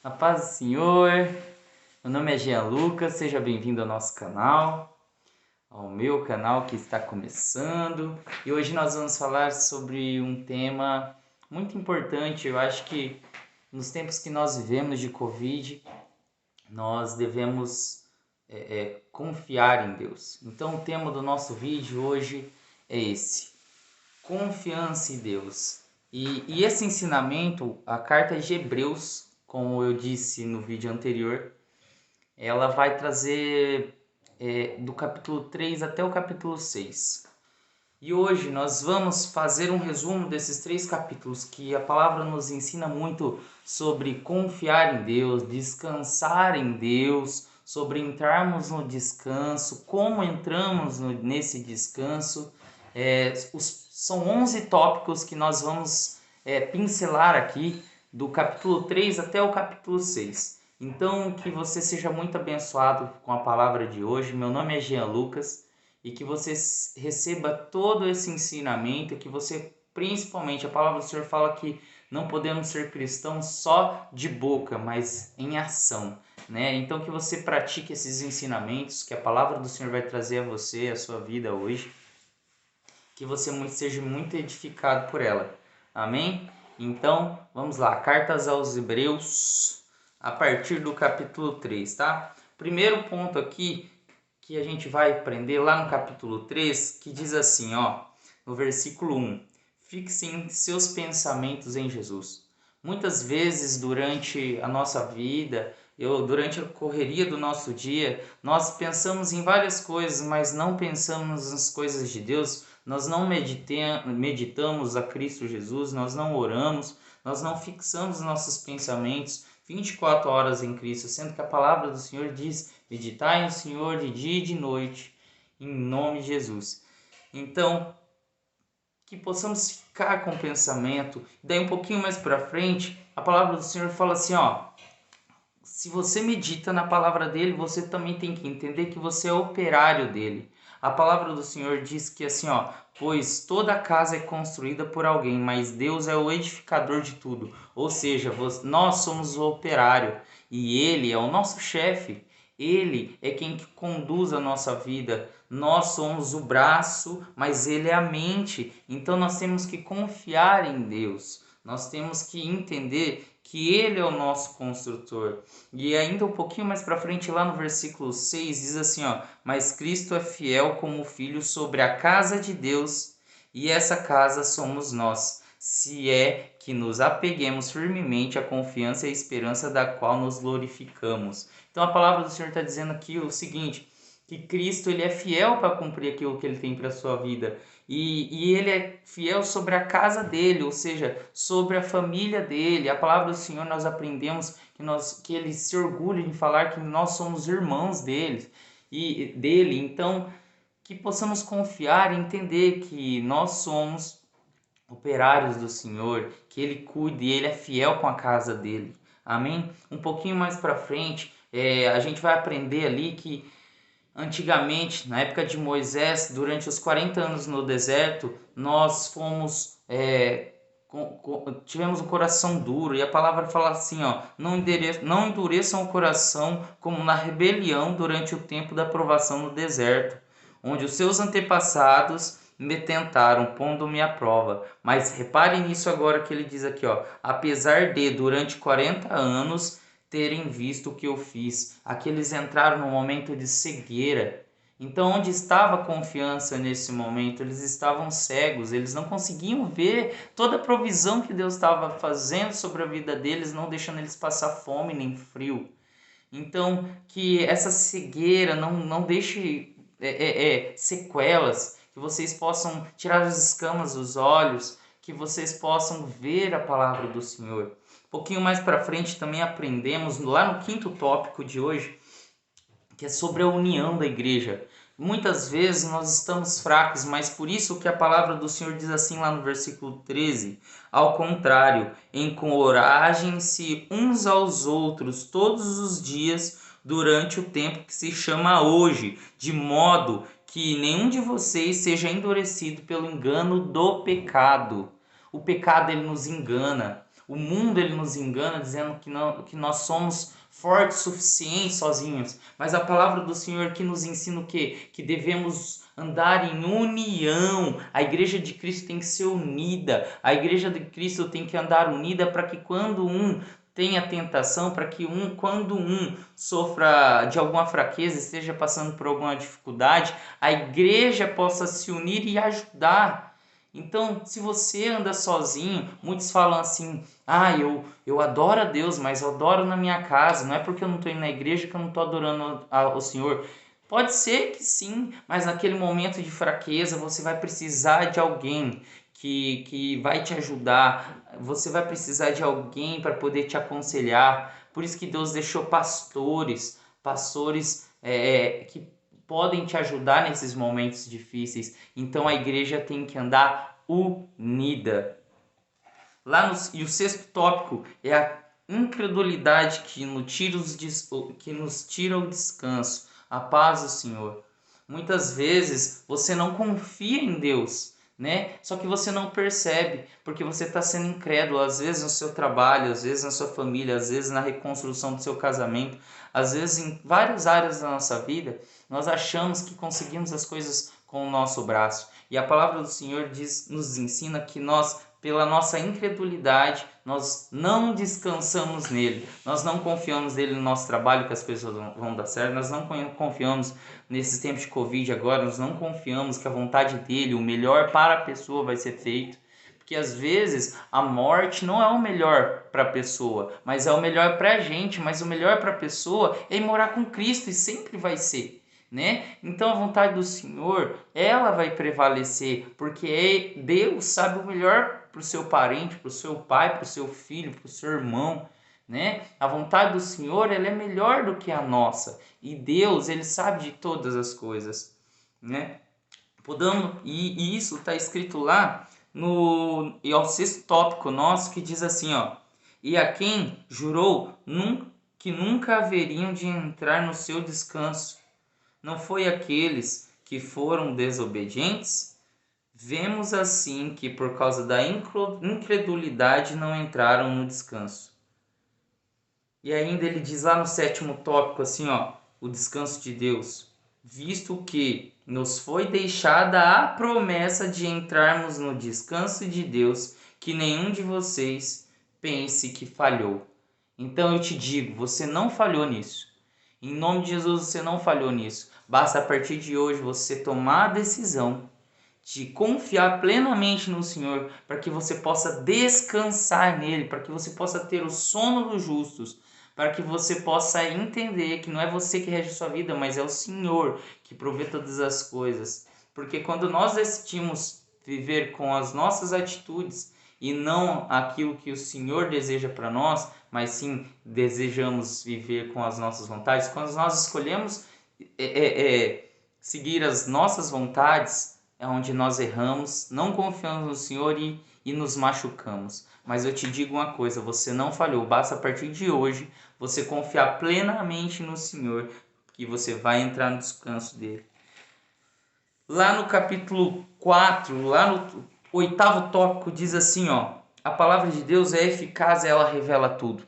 A paz do Senhor, meu nome é Jean Lucas, seja bem-vindo ao nosso canal, ao meu canal que está começando. E hoje nós vamos falar sobre um tema muito importante. Eu acho que nos tempos que nós vivemos de Covid, nós devemos confiar em Deus. Então o tema do nosso vídeo hoje é esse: confiança em Deus. E esse ensinamento, a carta de Hebreus, como eu disse no vídeo anterior, ela vai trazer do capítulo 3 até o capítulo 6. E hoje nós vamos fazer um resumo desses 3 capítulos que a palavra nos ensina muito sobre confiar em Deus, descansar em Deus, sobre entrarmos no descanso, como entramos nesse descanso. São 11 tópicos que nós vamos pincelar aqui, do capítulo 3 até o capítulo 6. Então, que você seja muito abençoado com a palavra de hoje. Meu nome é Jean Lucas e que você receba todo esse ensinamento, que você, principalmente, a palavra do Senhor fala que não podemos ser cristãos só de boca, mas em ação, né? Então que você pratique esses ensinamentos, que a palavra do Senhor vai trazer a você, a sua vida hoje, que você seja muito edificado por ela. Amém? Então, vamos lá, cartas aos Hebreus, a partir do capítulo 3, tá? Primeiro ponto aqui que a gente vai aprender lá no capítulo 3, que diz assim, ó, no versículo 1: fixem seus pensamentos em Jesus. Muitas vezes durante a nossa vida, durante a correria do nosso dia, nós pensamos em várias coisas, mas não pensamos nas coisas de Deus. Nós não meditamos a Cristo Jesus, nós não oramos, nós não fixamos nossos pensamentos 24 horas em Cristo, sendo que a palavra do Senhor diz: meditai no Senhor de dia e de noite, em nome de Jesus. Então, que possamos ficar com o pensamento. Daí um pouquinho mais para frente, a palavra do Senhor fala assim, ó: se você medita na palavra dele, você também tem que entender que você é operário dele. A palavra do Senhor diz que assim, ó: pois toda casa é construída por alguém, mas Deus é o edificador de tudo. Ou seja, nós somos o operário e ele é o nosso chefe. Ele é quem que conduz a nossa vida. Nós somos o braço, mas ele é a mente. Então nós temos que confiar em Deus. Nós temos que entender que ele é o nosso construtor. E ainda um pouquinho mais para frente, lá no versículo 6, diz assim, ó: mas Cristo é fiel como filho sobre a casa de Deus, e essa casa somos nós, se é que nos apeguemos firmemente à confiança e à esperança da qual nos glorificamos. Então a palavra do Senhor está dizendo aqui o seguinte, que Cristo ele é fiel para cumprir aquilo que ele tem para a sua vida. E ele é fiel sobre a casa dele, ou seja, sobre a família dele. A palavra do Senhor nós aprendemos que ele se orgulha em falar que nós somos irmãos dele. Então, que possamos confiar e entender que nós somos operários do Senhor, que ele cuida e ele é fiel com a casa dele. Amém? Um pouquinho mais para frente, a gente vai aprender ali que antigamente, na época de Moisés, durante os 40 anos no deserto, nós tivemos um coração duro, e a palavra fala assim, ó: não endureçam o coração como na rebelião durante o tempo da provação no deserto, onde os seus antepassados me tentaram, pondo-me à prova. Mas reparem nisso agora que ele diz aqui, ó: apesar de durante 40 anos terem visto o que eu fiz. Aqui eles entraram num momento de cegueira. Então, onde estava a confiança nesse momento? Eles estavam cegos, eles não conseguiam ver toda a provisão que Deus estava fazendo sobre a vida deles, não deixando eles passar fome nem frio. Então, que essa cegueira não deixe sequelas, que vocês possam tirar as escamas dos olhos, que vocês possam ver a palavra do Senhor. Um pouquinho mais para frente também aprendemos, lá no 5º tópico de hoje, que é sobre a união da igreja. Muitas vezes nós estamos fracos, mas por isso que a palavra do Senhor diz assim lá no versículo 13: ao contrário, encorajem-se uns aos outros todos os dias durante o tempo que se chama hoje, de modo que nenhum de vocês seja endurecido pelo engano do pecado. O pecado ele nos engana. O mundo ele nos engana dizendo que nós somos fortes o suficiente sozinhos. Mas a palavra do Senhor que nos ensina o quê? Que devemos andar em união. A igreja de Cristo tem que ser unida. A igreja de Cristo tem que andar unida para que quando um tenha tentação, para que quando um sofra de alguma fraqueza, esteja passando por alguma dificuldade, a igreja possa se unir e ajudar. Então, se você anda sozinho, muitos falam assim: eu adoro a Deus, mas eu adoro na minha casa. Não é porque eu não estou indo na igreja que eu não estou adorando ao Senhor. Pode ser que sim, mas naquele momento de fraqueza você vai precisar de alguém que vai te ajudar. Você vai precisar de alguém para poder te aconselhar. Por isso que Deus deixou pastores que podem te ajudar nesses momentos difíceis. Então a igreja tem que andar unida. E o sexto tópico é a incredulidade que nos tira o descanso, a paz do Senhor. Muitas vezes você não confia em Deus, né? Só que você não percebe, porque você está sendo incrédulo, às vezes no seu trabalho, às vezes na sua família, às vezes na reconstrução do seu casamento, às vezes em várias áreas da nossa vida, nós achamos que conseguimos as coisas com o nosso braço. E a palavra do Senhor nos ensina que nós, pela nossa incredulidade, nós não descansamos nele, nós não confiamos nele no nosso trabalho que as pessoas vão dar certo, nós não confiamos nesses tempos de Covid agora, nós não confiamos que a vontade dele, o melhor para a pessoa vai ser feito. Porque às vezes a morte não é o melhor para a pessoa, mas é o melhor para a gente. Mas o melhor para a pessoa é ir morar com Cristo e sempre vai ser, né? Então a vontade do Senhor, ela vai prevalecer, porque Deus sabe o melhor para o seu parente, para o seu pai, para o seu filho, para o seu irmão, né? A vontade do Senhor, ela é melhor do que a nossa. E Deus, ele sabe de todas as coisas, né? E isso está escrito lá e ao sexto tópico nosso, que diz assim, ó: e a quem jurou que nunca haveriam de entrar no seu descanso, não foi aqueles que foram desobedientes? Vemos assim que por causa da incredulidade não entraram no descanso. E ainda ele diz lá no sétimo tópico assim, ó: o descanso de Deus, visto que nos foi deixada a promessa de entrarmos no descanso de Deus, que nenhum de vocês pense que falhou. Então eu te digo, você não falhou nisso. Em nome de Jesus, você não falhou nisso. Basta a partir de hoje você tomar a decisão de confiar plenamente no Senhor, para que você possa descansar nele, para que você possa ter o sono dos justos, para que você possa entender que não é você que rege a sua vida, mas é o Senhor que provê todas as coisas. Porque quando nós decidimos viver com as nossas atitudes e não aquilo que o Senhor deseja para nós, mas sim desejamos viver com as nossas vontades, quando nós escolhemos seguir as nossas vontades, é onde nós erramos, não confiamos no Senhor e nos machucamos. Mas eu te digo uma coisa, você não falhou, basta a partir de hoje você confiar plenamente no Senhor, que você vai entrar no descanso dele. Lá no capítulo 4, lá no oitavo tópico, diz assim, ó: a palavra de Deus é eficaz, ela revela tudo.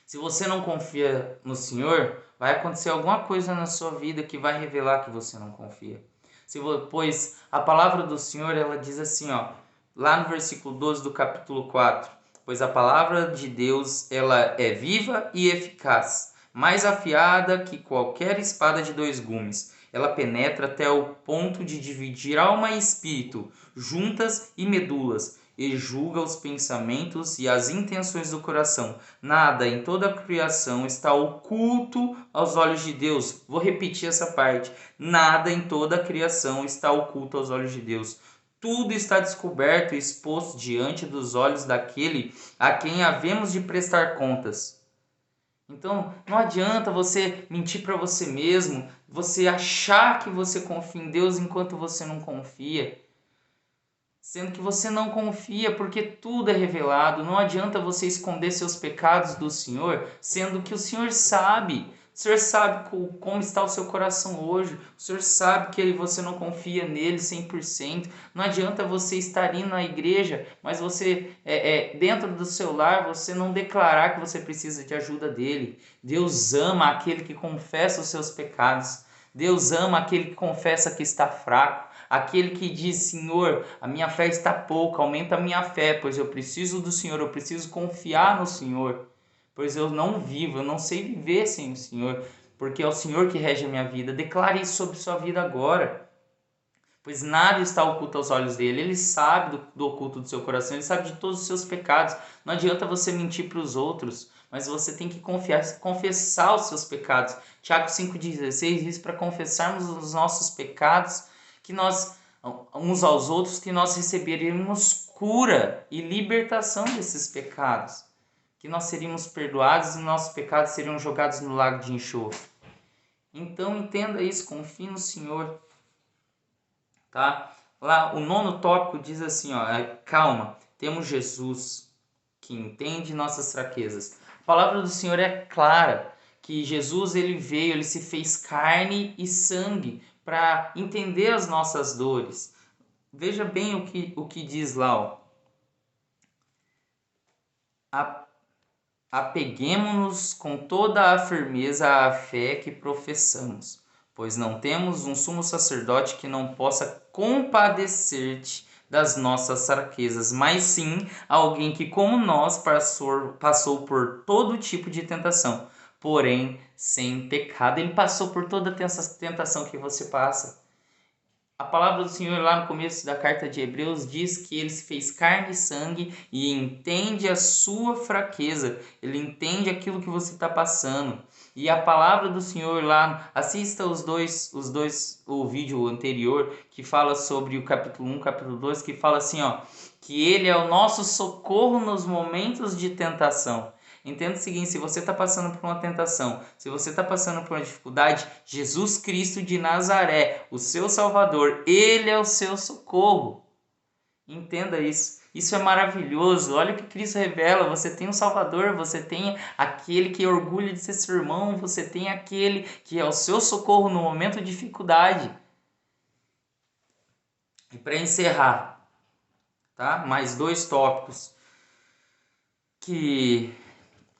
Se você não confia no Senhor, vai acontecer alguma coisa na sua vida que vai revelar que você não confia. Pois a palavra do Senhor, ela diz assim, ó, lá no versículo 12 do capítulo 4: pois a palavra de Deus, ela é viva e eficaz, mais afiada que qualquer espada de dois gumes. Ela penetra até o ponto de dividir alma e espírito, juntas e medulas, e julga os pensamentos e as intenções do coração. Nada em toda a criação está oculto aos olhos de Deus. Vou repetir essa parte. Nada em toda a criação está oculto aos olhos de Deus. Tudo está descoberto e exposto diante dos olhos daquele a quem havemos de prestar contas. Então, não adianta você mentir para você mesmo, você achar que você confia em Deus enquanto você não confia. Sendo que você não confia porque tudo é revelado. Não adianta você esconder seus pecados do Senhor, sendo que o Senhor sabe. O Senhor sabe como está o seu coração hoje. O Senhor sabe que você não confia nele 100%. Não adianta você estar indo na igreja, mas você, dentro do seu lar, você não declarar que você precisa de ajuda dele. Deus ama aquele que confessa os seus pecados. Deus ama aquele que confessa que está fraco. Aquele que diz, Senhor, a minha fé está pouca, aumenta a minha fé, pois eu preciso do Senhor, eu preciso confiar no Senhor. Pois eu não vivo, eu não sei viver sem o Senhor, porque é o Senhor que rege a minha vida. Declare isso sobre sua vida agora, pois nada está oculto aos olhos dele. Ele sabe do oculto do seu coração, ele sabe de todos os seus pecados. Não adianta você mentir para os outros, mas você tem que confessar os seus pecados. Tiago 5,16 diz para confessarmos os nossos pecados, que nós, uns aos outros, que nós receberemos cura e libertação desses pecados. Que nós seríamos perdoados e nossos pecados seriam jogados no lago de enxofre. Então entenda isso, confie no Senhor. Tá? Lá o 9º tópico diz assim, ó, calma, temos Jesus que entende nossas fraquezas. A palavra do Senhor é clara, que Jesus ele veio, ele se fez carne e sangue para entender as nossas dores. Veja bem o que diz lá, ó. Apeguemo-nos com toda a firmeza à fé que professamos, pois não temos um sumo sacerdote que não possa compadecer-te das nossas fraquezas, mas sim alguém que, como nós, passou por todo tipo de tentação, porém sem pecado. Ele passou por toda essa tentação que você passa. A palavra do Senhor lá no começo da carta de Hebreus diz que ele se fez carne e sangue e entende a sua fraqueza. Ele entende aquilo que você está passando. E a palavra do Senhor lá, assista o vídeo anterior que fala sobre o capítulo 1, capítulo 2, que fala assim, ó, que ele é o nosso socorro nos momentos de tentação. Entenda o seguinte, se você está passando por uma tentação, se você está passando por uma dificuldade, Jesus Cristo de Nazaré, o seu Salvador, Ele é o seu socorro. Entenda isso. Isso é maravilhoso. Olha o que Cristo revela. Você tem um Salvador, você tem aquele que orgulha de ser seu irmão, você tem aquele que é o seu socorro no momento de dificuldade. E para encerrar, tá? Mais 2 tópicos que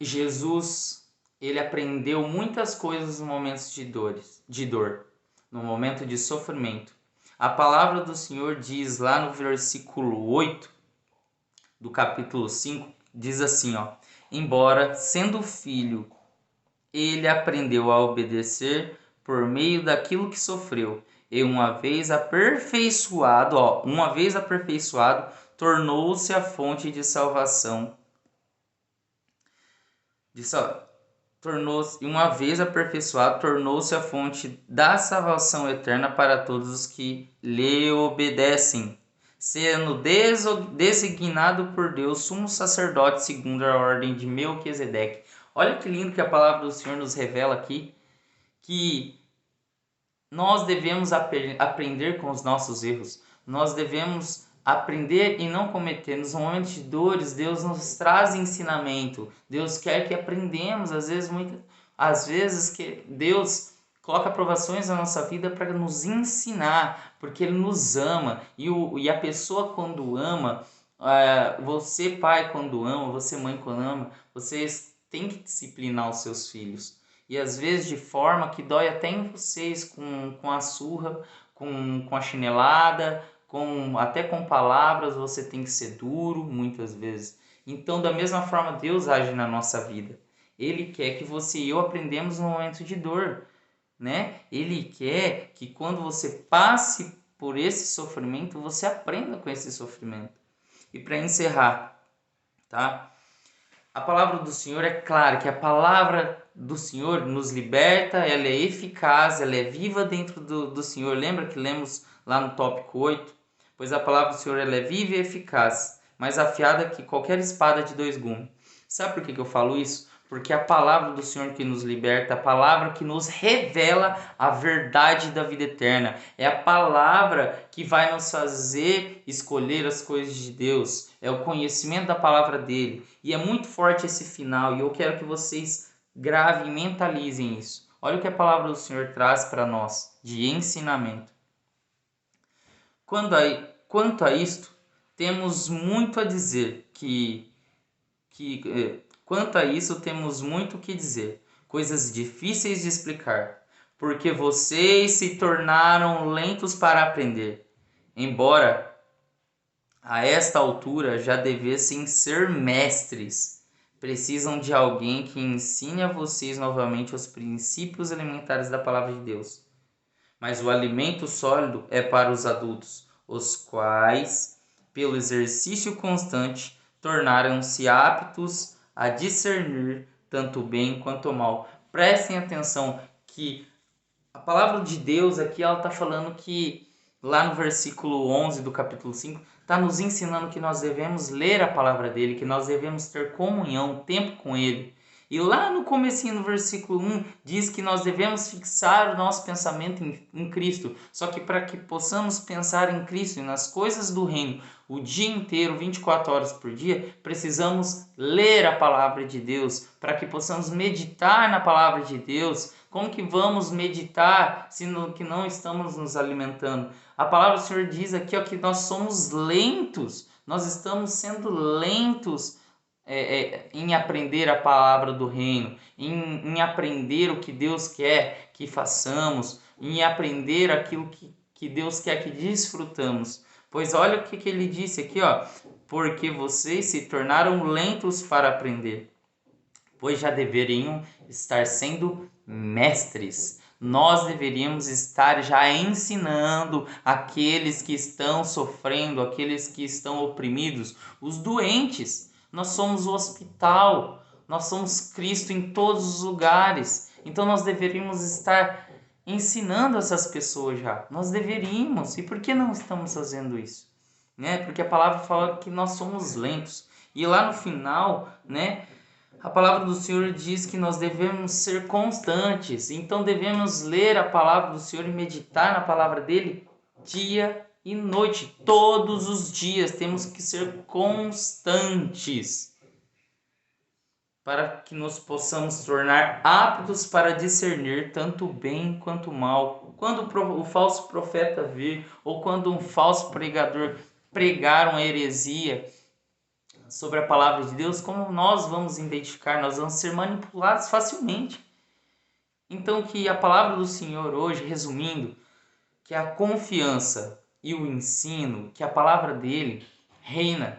Jesus, ele aprendeu muitas coisas nos momentos de dor, no momento de sofrimento. A palavra do Senhor diz lá no versículo 8 do capítulo 5, diz assim, ó: embora sendo filho, ele aprendeu a obedecer por meio daquilo que sofreu, e uma vez aperfeiçoado, tornou-se a fonte de salvação. Uma vez aperfeiçoado, tornou-se a fonte da salvação eterna para todos os que lhe obedecem, sendo designado por Deus sumo sacerdote segundo a ordem de Melquisedeque. Olha que lindo que a palavra do Senhor nos revela aqui, que nós devemos aprender com os nossos erros, nós devemos aprender e não cometer. Nos momentos de dores, Deus nos traz ensinamento. Deus quer que aprendamos. Às vezes que Deus coloca provações na nossa vida para nos ensinar, porque Ele nos ama. E a pessoa quando ama, você pai quando ama, você mãe quando ama, vocês têm que disciplinar os seus filhos. E às vezes de forma que dói até em vocês, com a surra, com a chinelada, até com palavras, você tem que ser duro muitas vezes. Então, da mesma forma, Deus age na nossa vida. Ele quer que você e eu aprendamos no momento de dor, né? Ele quer que quando você passe por esse sofrimento, você aprenda com esse sofrimento. E para encerrar, tá? A palavra do Senhor é clara, que a palavra do Senhor nos liberta, ela é eficaz, ela é viva dentro do Senhor. Lembra que lemos lá no tópico 8? Pois a palavra do Senhor ela é viva e eficaz, mais afiada que qualquer espada de 2 gumes. Sabe por que eu falo isso? Porque a palavra do Senhor que nos liberta, a palavra que nos revela a verdade da vida eterna. É a palavra que vai nos fazer escolher as coisas de Deus. É o conhecimento da palavra dele. E é muito forte esse final, e eu quero que vocês gravem e mentalizem isso. Olha o que a palavra do Senhor traz para nós de ensinamento. Quanto a isto, temos muito a dizer quanto a isso temos muito o que dizer, coisas difíceis de explicar, porque vocês se tornaram lentos para aprender, embora a esta altura já devessem ser mestres. Precisam de alguém que ensine a vocês novamente os princípios elementares da palavra de Deus. Mas o alimento sólido é para os adultos, os quais, pelo exercício constante, tornaram-se aptos a discernir tanto o bem quanto o mal. Prestem atenção que a palavra de Deus aqui, ela está falando que, lá no versículo 11 do capítulo 5, está nos ensinando que nós devemos ler a palavra dele, que nós devemos ter comunhão, tempo com ele. E lá no comecinho, no versículo 1, diz que nós devemos fixar o nosso pensamento em Cristo. Só que para que possamos pensar em Cristo e nas coisas do reino o dia inteiro, 24 horas por dia, precisamos ler a palavra de Deus, para que possamos meditar na palavra de Deus. Como que vamos meditar se que não estamos nos alimentando? A palavra do Senhor diz aqui que nós somos lentos, nós estamos sendo lentos em aprender a palavra do reino, em aprender o que Deus quer que façamos, em aprender aquilo que Deus quer que desfrutamos. Pois olha o que ele disse aqui, porque vocês se tornaram lentos para aprender, pois já deveriam estar sendo mestres. Nós deveríamos estar já ensinando aqueles que estão sofrendo, aqueles que estão oprimidos, os doentes. Nós somos o hospital, nós somos Cristo em todos os lugares. Então nós deveríamos estar ensinando essas pessoas já. Nós deveríamos. E por que não estamos fazendo isso? Porque a palavra fala que nós somos lentos. E lá no final, a palavra do Senhor diz que nós devemos ser constantes. Então devemos ler a palavra do Senhor e meditar na palavra dele dia e noite. Todos os dias temos que ser constantes, para que nos possamos tornar aptos para discernir tanto o bem quanto o mal. Quando o falso profeta vir, ou quando um falso pregador pregar uma heresia sobre a palavra de Deus, como nós vamos identificar? Nós vamos ser manipulados facilmente. Então que a palavra do Senhor hoje, resumindo, que a confiança e o ensino, que a palavra dele reina,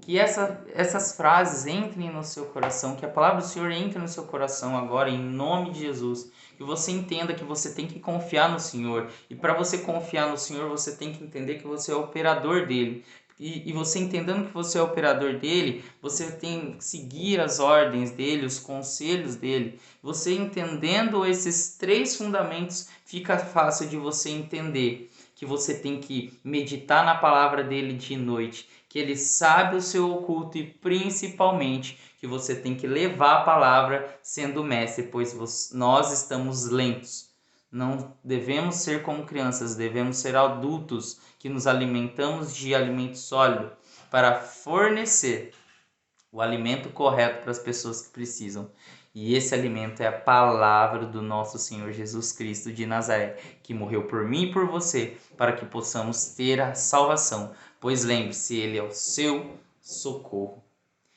que essas frases entrem no seu coração, que a palavra do Senhor entre no seu coração agora, em nome de Jesus. Que você entenda que você tem que confiar no Senhor. E para você confiar no Senhor, você tem que entender que você é o operador dele. E você entendendo que você é o operador dele, você tem que seguir as ordens dele, os conselhos dele. Você entendendo esses 3 fundamentos, fica fácil de você entender que você tem que meditar na palavra dele de noite, que ele sabe o seu oculto e principalmente que você tem que levar a palavra sendo mestre, pois nós estamos lentos. Não devemos ser como crianças, devemos ser adultos que nos alimentamos de alimento sólido para fornecer o alimento correto para as pessoas que precisam. E esse alimento é a palavra do nosso Senhor Jesus Cristo de Nazaré, que morreu por mim e por você, para que possamos ter a salvação. Pois lembre-se, ele é o seu socorro.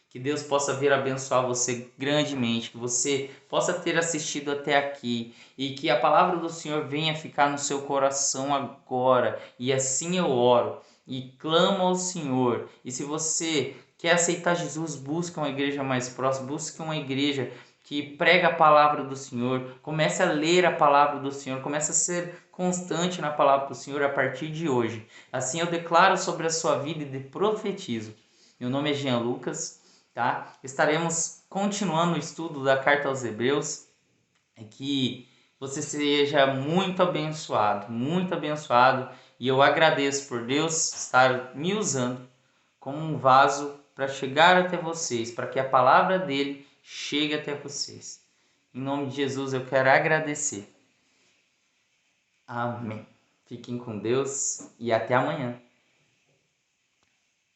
Que Deus possa vir abençoar você grandemente, que você possa ter assistido até aqui e que a palavra do Senhor venha ficar no seu coração agora. E assim eu oro e clamo ao Senhor. E se você quer aceitar Jesus, busque uma igreja mais próxima, busque uma igreja que prega a palavra do Senhor, comece a ler a palavra do Senhor, comece a ser constante na palavra do Senhor a partir de hoje. Assim eu declaro sobre a sua vida e profetizo. Meu nome é Jean Lucas. Estaremos continuando o estudo da carta aos Hebreus. Que você seja muito abençoado, e eu agradeço por Deus estar me usando como um vaso para chegar até vocês, para que a palavra dele chegue até vocês. Em nome de Jesus eu quero agradecer. Amém. Fiquem com Deus e até amanhã.